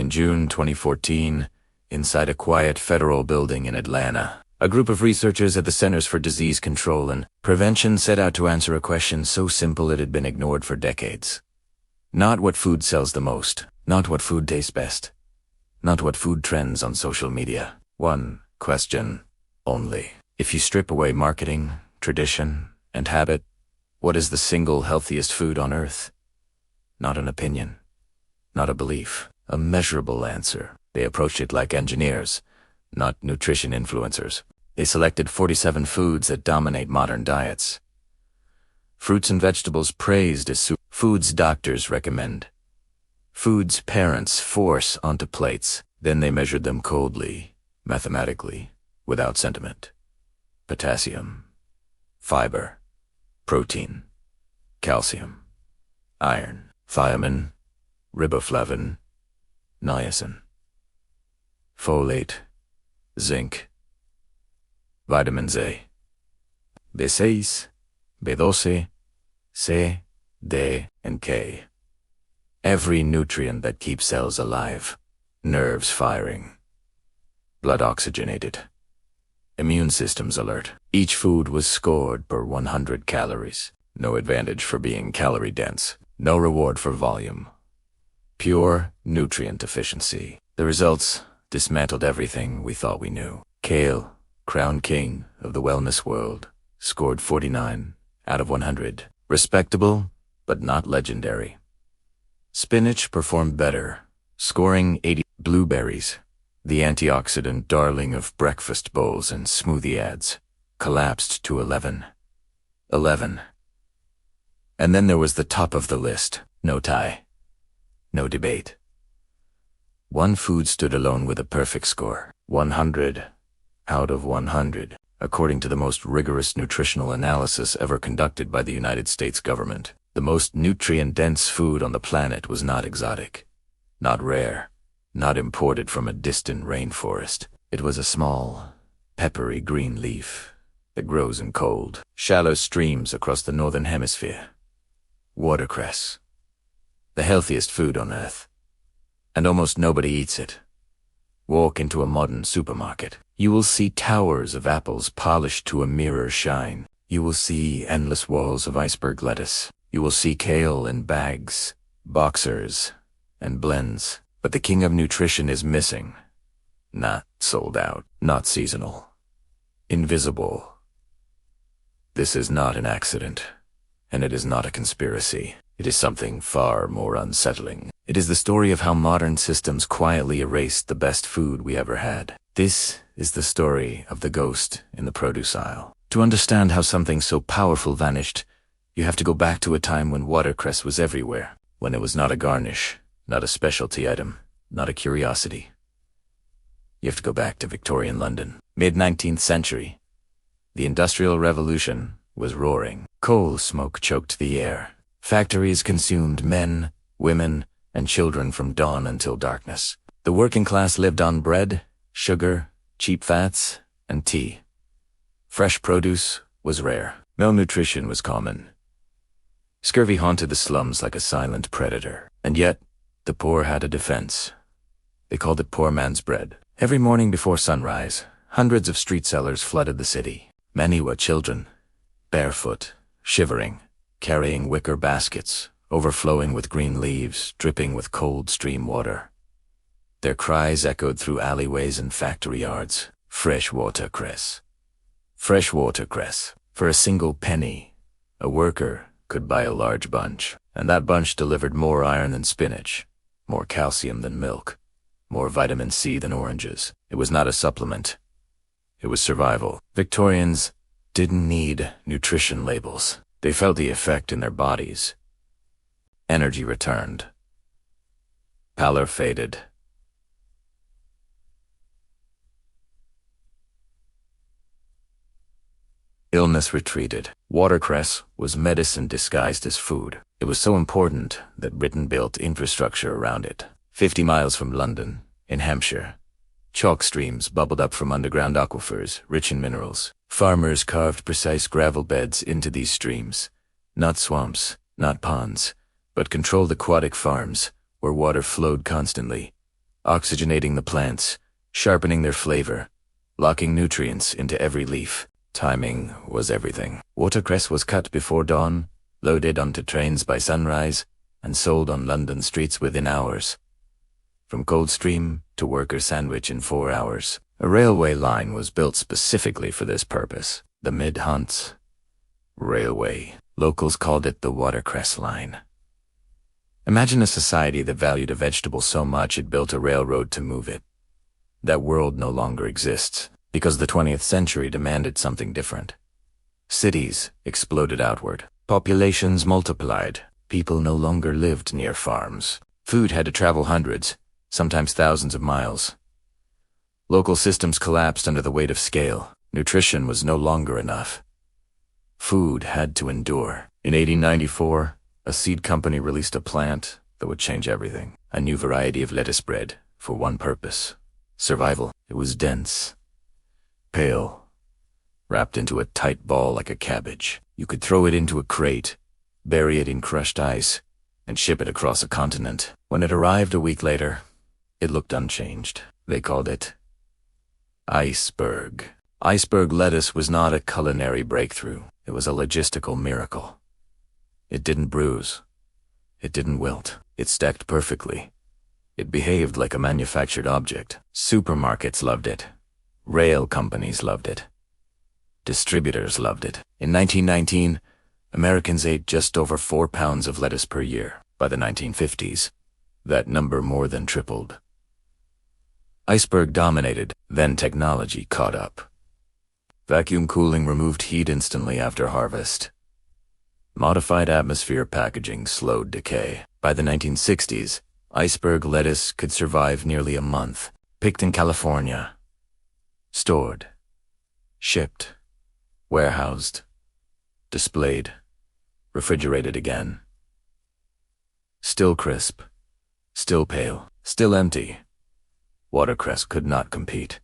In June 2014, inside a quiet federal building in Atlanta, a group of researchers at the Centers for Disease Control and Prevention set out to answer a question so simple it had been ignored for decades. Not what food sells the most, not what food tastes best, not what food trends on social media. One question only. If you strip away marketing, tradition, and habit, what is the single healthiest food on earth? Not an opinion, not a belief, a measurable answer. They approached it like engineers, not nutrition influencers. They selected 47 foods that dominate modern diets. Fruits and vegetables praised as foods doctors recommend. Foods parents force onto plates. Then they measured them coldly, mathematically, without sentiment. Potassium, fiber, protein, calcium, iron, thiamine, riboflavin, niacin, folate, zinc, vitamins A, B6, B12, C, D, and K. Every nutrient that keeps cells alive, nerves firing, blood oxygenated, immune systems alert. Each food was scored per 100 calories. No advantage for being calorie-dense, no reward for volume. Pure nutrient efficiency. The results dismantled everything we thought we knew. Kale, crown king of the wellness world, scored 49 out of 100. Respectable, but not legendary. Spinach performed better, scoring 80. Blueberries, the antioxidant darling of breakfast bowls and smoothie ads, collapsed to 11. 11. And then there was the top of the list. No tie. No debate. One food stood alone with a perfect score. 100 out of 100, according to the most rigorous nutritional analysis ever conducted by the United States government. The most nutrient-dense food on the planet was not exotic, not rare, not imported from a distant rainforest. It was a small, peppery green leaf that grows in cold, shallow streams across the northern hemisphere. Watercress, the healthiest food on earth, and almost nobody eats it. Walk into a modern supermarket. You will see towers of apples polished to a mirror shine. You will see endless walls of iceberg lettuce. You will see kale in bags, boxers, and blends. But the king of nutrition is missing. Not sold out, not seasonal, invisible. This is not an accident, and it is not a conspiracy. It is something far more unsettling. It is the story of how modern systems quietly erased the best food we ever had. This is the story of the ghost in the produce aisle. To understand how something so powerful vanished, you have to go back to a time when watercress was everywhere, when it was not a garnish, not a specialty item, not a curiosity. You have to go back to Victorian London, mid-19th century. The Industrial Revolution was roaring. Coal smoke choked the air. Factories consumed men, women, and children from dawn until darkness. The working class lived on bread, sugar, cheap fats, and tea. Fresh produce was rare. Malnutrition was common. Scurvy haunted the slums like a silent predator. And yet, the poor had a defense. They called it poor man's bread. Every morning before sunrise, hundreds of street sellers flooded the city. Many were children, barefoot, shivering, carrying wicker baskets, overflowing with green leaves, dripping with cold stream water. Their cries echoed through alleyways and factory yards. Fresh watercress. Fresh watercress. For a single penny, a worker could buy a large bunch, and that bunch delivered more iron than spinach, more calcium than milk, more vitamin C than oranges. It was not a supplement. It was survival. Victorians didn't need nutrition labels. They felt the effect in their bodies. Energy returned. Pallor faded. Illness retreated. Watercress was medicine disguised as food. It was so important that Britain built infrastructure around it. 50 miles from London, in Hampshire, chalk streams bubbled up from underground aquifers, rich in minerals. Farmers carved precise gravel beds into these streams. Not swamps, not ponds, but controlled aquatic farms, where water flowed constantly, oxygenating the plants, sharpening their flavor, locking nutrients into every leaf. Timing was everything. Watercress was cut before dawn, loaded onto trains by sunrise, and sold on London streets within hours. From Coldstream to Worker Sandwich in 4 hours. A railway line was built specifically for this purpose. The Mid-Hunts Railway. Locals called it the Watercress Line. Imagine a society that valued a vegetable so much it built a railroad to move it. That world no longer exists, because the 20th century demanded something different. Cities exploded outward. Populations multiplied. People no longer lived near farms. Food had to travel hundreds, sometimes thousands of miles. Local systems collapsed under the weight of scale. Nutrition was no longer enough. Food had to endure. In 1894, a seed company released a plant that would change everything. A new variety of lettuce bred, for one purpose: survival. It was dense, pale, wrapped into a tight ball like a cabbage. You could throw it into a crate, bury it in crushed ice, and ship it across a continent. When it arrived a week later, it looked unchanged. They called it iceberg. Iceberg lettuce was not a culinary breakthrough. It was a logistical miracle. It didn't bruise. It didn't wilt. It stacked perfectly. It behaved like a manufactured object. Supermarkets loved it. Rail companies loved it. Distributors loved it. In 1919, Americans ate just over 4 pounds of lettuce per year. By the 1950s, that number more than tripled. Iceberg dominated, then technology caught up. Vacuum cooling removed heat instantly after harvest. Modified atmosphere packaging slowed decay. By the 1960s, iceberg lettuce could survive nearly a month, picked in California. Stored, shipped, warehoused, displayed, refrigerated again. Still crisp, still pale, still empty. Watercress could not compete.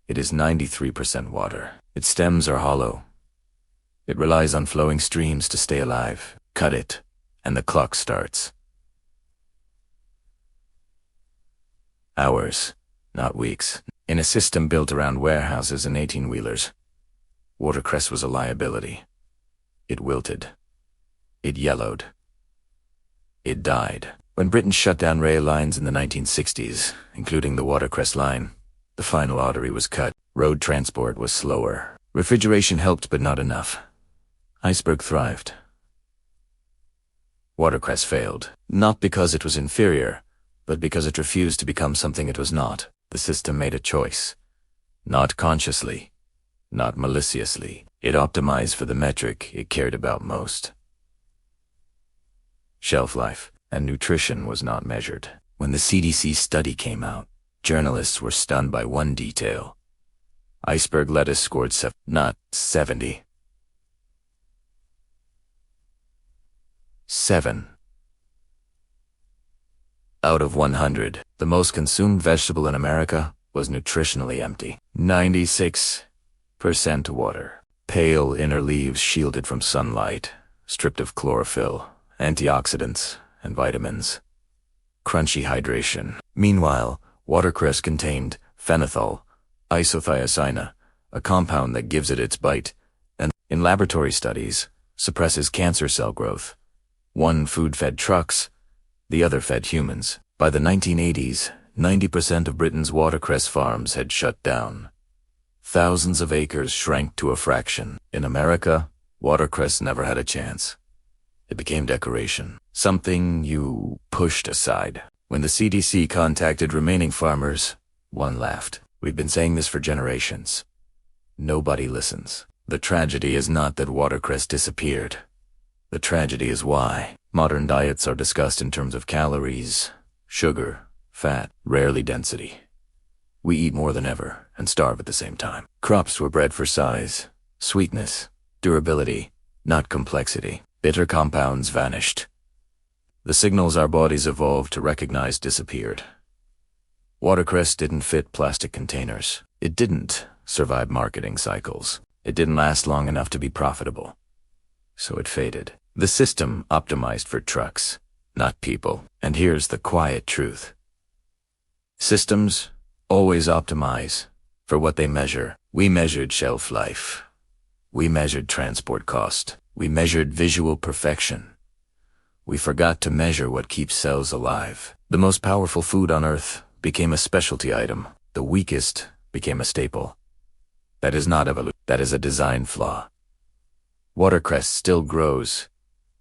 It is 93% water. Its stems are hollow. It relies on flowing streams to stay alive. Cut it, and the clock starts. Hours, not weeks. In a system built around warehouses and 18-wheelers, watercress was a liability. It wilted. It yellowed. It died. When Britain shut down rail lines in the 1960s, including the Watercress line, the final artery was cut. Road transport was slower. Refrigeration helped, but not enough. Iceberg thrived. Watercress failed, not because it was inferior, but because it refused to become something it was not. The system made a choice. Not consciously, not maliciously. It optimized for the metric it cared about most. Shelf life and nutrition was not measured. When the CDC study came out, journalists were stunned by one detail. Iceberg lettuce scored not 70. 7 out of 100. The most consumed vegetable in America was nutritionally empty. 96% water. Pale inner leaves shielded from sunlight, stripped of chlorophyll, antioxidants, and vitamins. Crunchy hydration. Meanwhile, watercress contained phenethol, isothiocyanate, a compound that gives it its bite, and, in laboratory studies, suppresses cancer cell growth. One food fed trucks, the other fed humans. By the 1980s, 90% of Britain's watercress farms had shut down. Thousands of acres shrank to a fraction. In America, watercress never had a chance. It became decoration, something you pushed aside. When the CDC contacted remaining farmers, one laughed. We've been saying this for generations. Nobody listens. The tragedy is not that watercress disappeared. The tragedy is why. Modern diets are discussed in terms of calories, sugar, fat, rarely density. We eat more than ever and starve at the same time. Crops were bred for size, sweetness, durability, not complexity. Bitter compounds vanished. The signals our bodies evolved to recognize disappeared. Watercress didn't fit plastic containers. It didn't survive marketing cycles. It didn't last long enough to be profitable. So it faded. The system optimized for trucks, not people. And here's the quiet truth. Systems always optimize for what they measure. We measured shelf life. We measured transport cost. We measured visual perfection. We forgot to measure what keeps cells alive. The most powerful food on Earth became a specialty item. The weakest became a staple. That is not evolution. That is a design flaw. Watercress still grows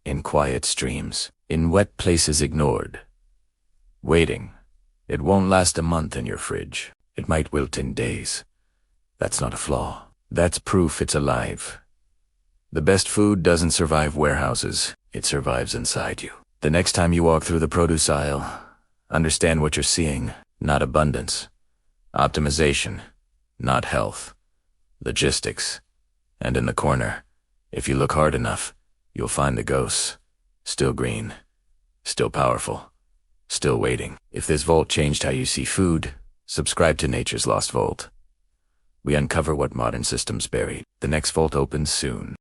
in quiet streams, in wet places ignored. Waiting. It won't last a month in your fridge. It might wilt in days. That's not a flaw. That's proof it's alive. The best food doesn't survive warehouses. It survives inside you. The next time you walk through the produce aisle, understand what you're seeing, not abundance. Optimization, not health. Logistics. And in the corner, if you look hard enough, you'll find the ghosts. Still green. Still powerful. Still waiting. If this vault changed how you see food, subscribe to Nature's Lost Vault. We uncover what modern systems buried. The next vault opens soon.